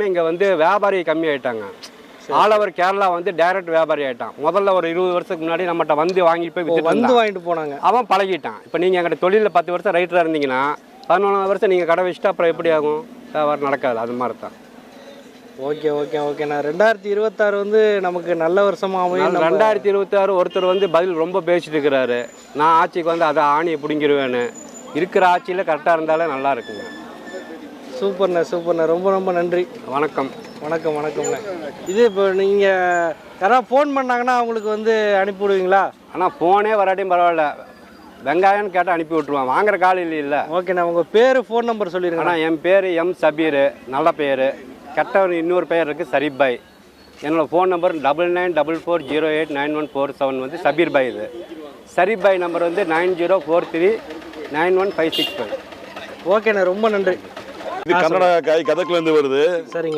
இங்கே வந்து வியாபாரி கம்மி ஆகிட்டாங்க. ஆல் ஓவர் கேரளா வந்து டைரக்ட் வியாபாரி ஆகிட்டான். முதல்ல ஒரு 20 வருஷத்துக்கு முன்னாடி நம்மகிட்ட வந்து வாங்கிட்டு போய் வாங்கிட்டு போனாங்க. அவன் பழகிட்டான். இப்போ நீங்கள் எங்கிட்ட தொழிலில் 10 வருஷம் ரைட்டராக இருந்தீங்கன்னா 11 வருஷம் நீங்கள் கடை வச்சுட்டு அப்புறம் எப்படி ஆகும்? வியாபாரம் நடக்காது. அது மாதிரி தான். ஓகே ஓகே ஓகேண்ணா. 2026 வந்து நமக்கு நல்ல வருஷமாக அமையும். 2026 ஒருத்தர் வந்து பதில் ரொம்ப பேசிட்டு இருக்கிறாரு. நான் ஆட்சிக்கு வந்து அதை ஆணியை பிடிங்கிருவேன்னு. இருக்கிற ஆட்சியில் கரெக்டாக இருந்தாலே நல்லா இருக்குங்க. சூப்பர்ண்ணே சூப்பர்ண்ணே. ரொம்ப ரொம்ப நன்றி. வணக்கம். வணக்கம் வணக்கம்ண்ணே. இது இப்போ நீங்கள் யாராவது ஃபோன் பண்ணாங்கன்னா அவங்களுக்கு வந்து அனுப்பி விடுவீங்களா? ஆனால் ஃபோனே வராட்டியும் பரவாயில்ல, வெங்காயம்னு கேட்டால் அனுப்பி விட்ருவான். வாங்குற கால் இல்லை. ஓகேண்ணா. உங்கள் பேர் ஃபோன் நம்பர் சொல்லிடுங்க. ஆனால் என் பேர் எம் சபீர், நல்ல பேர். கரெக்டாக இன்னொரு பேர் இருக்குது, சரீப் பாய். என்னோடய ஃபோன் நம்பர் 9944089147 வந்து சபீர் பாய். இது சரீப் பாய் நம்பர் வந்து 9043915565. ஓகேண்ணா. ரொம்ப நன்றி. இது கர்நாடகா காய் கதக்குலேருந்து வருது. சரிங்க.